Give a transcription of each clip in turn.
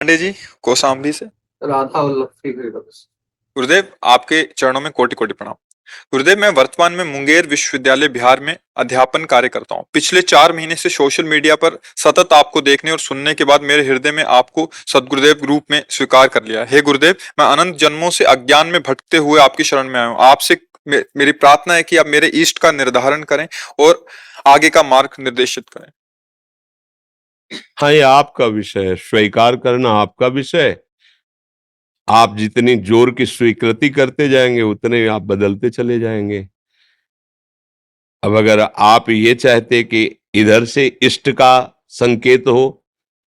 पांडे जी, कौशाम्बी से। राधा वल्लभ श्री हरिवंश। गुरुदेव, आपके चरणों में कोटि कोटि प्रणाम। गुरुदेव, मैं वर्तमान में मुंगेर विश्वविद्यालय बिहार में अध्यापन कार्य करता हूँ। पिछले 4 महीने से सोशल मीडिया पर सतत आपको देखने और सुनने के बाद मेरे हृदय में आपको सदगुरुदेव रूप में स्वीकार कर लिया। हे गुरुदेव, मैं अनंत जन्मों से अज्ञान में भटकते हुए आपकी शरण में आया हूँ। आपसे मेरी प्रार्थना है कि आप मेरे इष्ट का निर्धारण करें और आगे का मार्ग निर्देशित करें। हाँ, ये आपका विषय है, स्वीकार करना आपका विषय। आप जितनी जोर की स्वीकृति करते जाएंगे उतने आप बदलते चले जाएंगे। अब अगर आप ये चाहते कि इधर से इष्ट का संकेत हो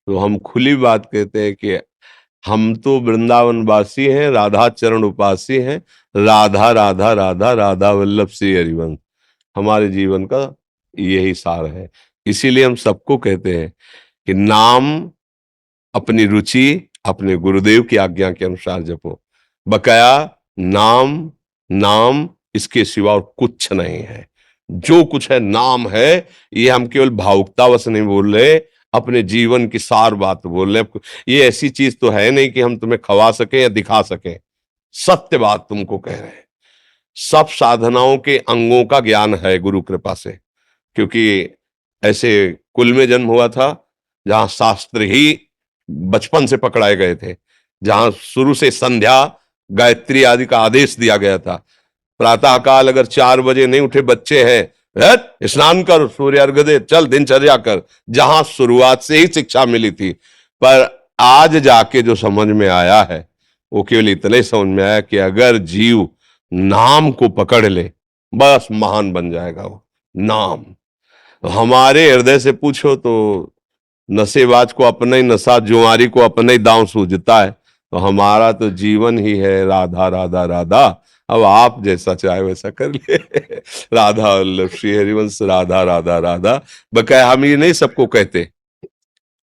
तो हम खुली बात कहते हैं कि हम तो वृंदावन वासी हैं, राधा चरण उपासी हैं। राधा राधा राधा राधा वल्लभ श्री हरिवंश हमारे जीवन का यही सार है। इसीलिए हम सबको कहते हैं कि नाम अपनी रुचि अपने गुरुदेव की आज्ञा के अनुसार जपो। बकाया नाम नाम इसके सिवा और कुछ नहीं है। जो कुछ है नाम है। ये हम केवल भावुकतावश नहीं बोल रहे, अपने जीवन की सार बात बोल रहे। ये ऐसी चीज तो है नहीं कि हम तुम्हें खवा सकें या दिखा सकें। सत्य बात तुमको कह रहे हैं। सब साधनाओं के अंगों का ज्ञान है गुरु कृपा से। क्योंकि ऐसे कुल में जन्म हुआ था जहां शास्त्र ही बचपन से पकड़ाए गए थे, जहां शुरू से संध्या गायत्री आदि का आदेश दिया गया था। प्रातः काल अगर 4 बजे नहीं उठे बच्चे हैं, स्नान कर, सूर्य अर्घ्य दे, चल दिनचर्या कर। जहां शुरुआत से ही शिक्षा मिली थी। पर आज जाके जो समझ में आया है वो केवल इतने समझ में आया कि अगर जीव नाम को पकड़ ले बस महान बन जाएगा वो। नाम हमारे हृदय से पूछो तो नशेबाज को अपना ही नशा, जुआरी को अपना ही दांव सूझता है। तो हमारा तो जीवन ही है राधा राधा राधा। अब आप जैसा चाहे वैसा कर लिए। राधा वल्लभ श्री हरिवंश राधा राधा राधा। बकाया हम ये नहीं सबको कहते,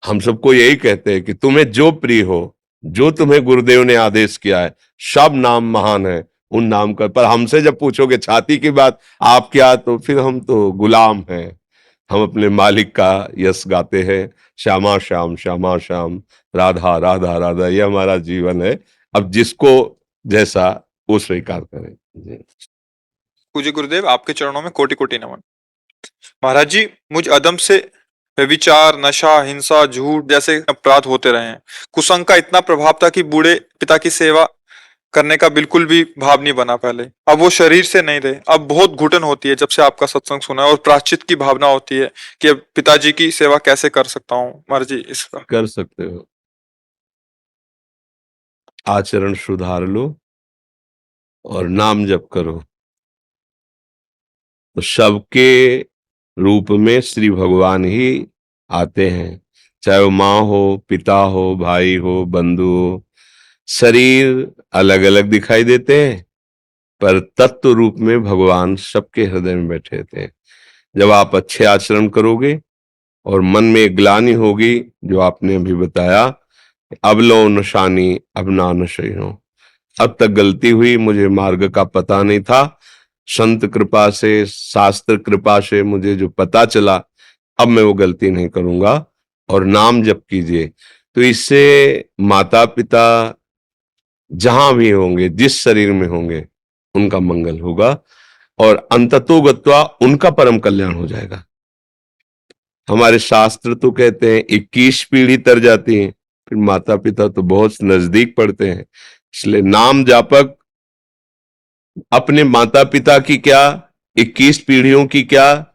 हम सबको यही कहते हैं कि तुम्हें जो प्रिय हो, जो तुम्हें गुरुदेव ने आदेश किया है, सब नाम महान है, उन नाम कर। पर हमसे जब पूछोगे छाती की बात आप क्या, तो फिर हम तो गुलाम हैं। हम अपने मालिक का यश गाते हैं। श्यामा श्याम श्यामा श्याम, राधा राधा राधा, ये हमारा जीवन है। अब जिसको जैसा वो स्वीकार करें। पूज्य गुरुदेव, आपके चरणों में कोटि कोटि नमन। महाराज जी, मुझ अदम से व्यभिचार, नशा, हिंसा, झूठ जैसे अपराध होते रहे हैं। कुसंग का इतना प्रभाव था कि बूढ़े पिता की सेवा करने का बिल्कुल भी भाव नहीं बना पहले। अब वो शरीर से नहीं रहे। अब बहुत घुटन होती है जब से आपका सत्संग सुना है, और प्रायश्चित की भावना होती है कि अब पिताजी की सेवा कैसे कर सकता हूँ। महाराज जी, इसका कर सकते हो। आचरण सुधार लो और नाम जप करो तो सबके रूप में श्री भगवान ही आते हैं। चाहे वो माँ हो, पिता हो, भाई हो, बंधु हो। शरीर अलग अलग दिखाई देते हैं पर तत्व रूप में भगवान सबके हृदय में बैठे थे। जब आप अच्छे आचरण करोगे और मन में ग्लानि होगी, जो आपने अभी बताया, अब लो नशानी अब ना नशे हो। अब तक गलती हुई, मुझे मार्ग का पता नहीं था। संत कृपा से, शास्त्र कृपा से मुझे जो पता चला, अब मैं वो गलती नहीं करूंगा। और नाम जप कीजिए तो इससे माता पिता जहां भी होंगे, जिस शरीर में होंगे, उनका मंगल होगा और अंततो गत्वा उनका परम कल्याण हो जाएगा। हमारे शास्त्र तो कहते हैं 21 पीढ़ी तर जाती है, फिर माता पिता तो बहुत नजदीक पड़ते हैं। इसलिए नाम जापक अपने माता पिता की क्या, 21 पीढ़ियों की क्या,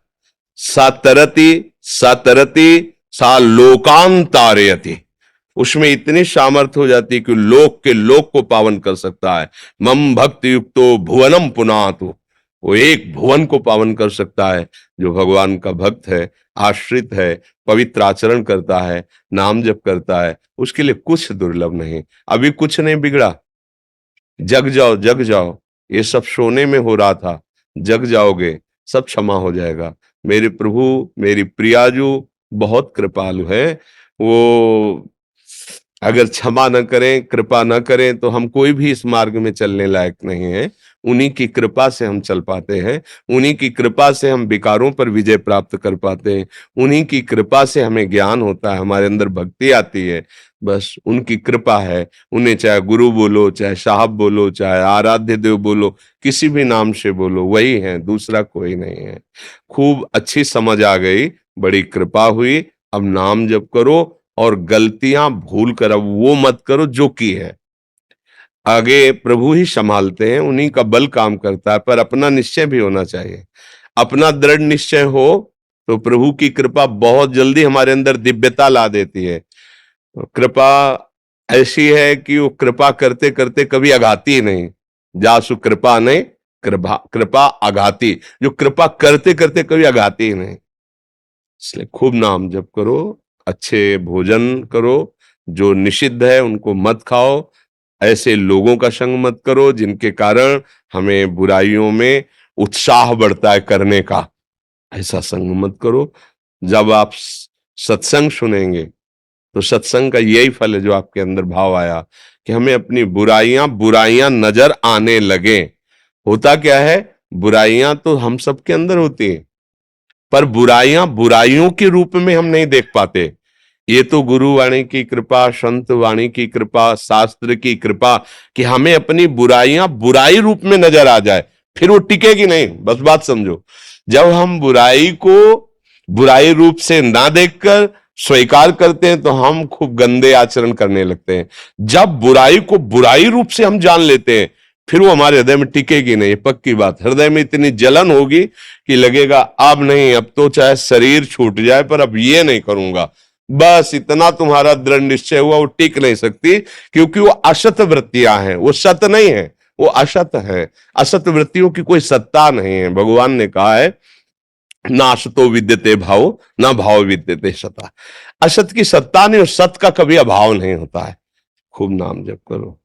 सातरति सातरति सा लोकांतारयति। उसमें इतनी सामर्थ्य हो जाती है कि लोक के लोक को पावन कर सकता है। मम भक्ति युक्तो भुवनम पुनातु, वो एक भुवन को पावन कर सकता है। जो भगवान का भक्त है, आश्रित है, पवित्र आचरण करता है, नाम जप करता है, उसके लिए कुछ दुर्लभ नहीं। अभी कुछ नहीं बिगड़ा। जग जाओ जग जाओ, ये सब सोने में हो रहा था, जग जाओगे सब क्षमा हो जाएगा। मेरे प्रभु, मेरी प्रियाजू बहुत कृपालु है। वो अगर क्षमा न करें, कृपा न करें, तो हम कोई भी इस मार्ग में चलने लायक नहीं है। उन्हीं की कृपा से हम चल पाते हैं, उन्हीं की कृपा से हम विकारों पर विजय प्राप्त कर पाते हैं, उन्हीं की कृपा से हमें ज्ञान होता है, हमारे अंदर भक्ति आती है। बस उनकी कृपा है। उन्हें चाहे गुरु बोलो, चाहे साहब बोलो, चाहे आराध्य देव बोलो, किसी भी नाम से बोलो, वही है, दूसरा कोई नहीं है। खूब अच्छी समझ आ गई, बड़ी कृपा हुई। अब नाम जप करो और गलतियां भूल कर अब वो मत करो जो की है। आगे प्रभु ही संभालते हैं, उन्हीं का बल काम करता है, पर अपना निश्चय भी होना चाहिए। अपना दृढ़ निश्चय हो तो प्रभु की कृपा बहुत जल्दी हमारे अंदर दिव्यता ला देती है। कृपा ऐसी है कि वो कृपा करते करते कभी आघाती ही नहीं। जासु कृपा नहीं, कृपा कृपा आघाती, जो कृपा करते करते कभी आघाती ही नहीं। इसलिए खूब नाम जप करो, अच्छे भोजन करो, जो निषिद्ध है उनको मत खाओ, ऐसे लोगों का संग मत करो जिनके कारण हमें बुराइयों में उत्साह बढ़ता है करने का, ऐसा संग मत करो। जब आप सत्संग सुनेंगे तो सत्संग का यही फल है जो आपके अंदर भाव आया कि हमें अपनी बुराइयां बुराइयां नजर आने लगे। होता क्या है, बुराइयां तो हम सबके अंदर होती हैं, पर बुराइयां बुराइयों के रूप में हम नहीं देख पाते। ये तो गुरु वाणी की कृपा, संत वाणी की कृपा, शास्त्र की कृपा कि हमें अपनी बुराइयां बुराई रूप में नजर आ जाए, फिर वो टिकेगी नहीं। बस बात समझो, जब हम बुराई को बुराई रूप से ना देखकर स्वीकार करते हैं तो हम खूब गंदे आचरण करने लगते हैं। जब बुराई को बुराई रूप से हम जान लेते हैं, फिर वो हमारे हृदय में टिकेगी नहीं, पक्की बात। हृदय में इतनी जलन होगी कि लगेगा अब नहीं, अब तो चाहे शरीर छूट जाए पर अब ये नहीं करूंगा। बस इतना तुम्हारा दृढ़ निश्चय हुआ, वो टिक नहीं सकती, क्योंकि वो असत वृत्तियां हैं, वो सत नहीं है, वो असत है। असत वृत्तियों की कोई सत्ता नहीं है। भगवान ने कहा है ना असतो विद्यते भाव, ना भाव विद्यते सता। असत की सत्ता नहीं और सत का कभी अभाव नहीं होता है। खूब नाम जप करो।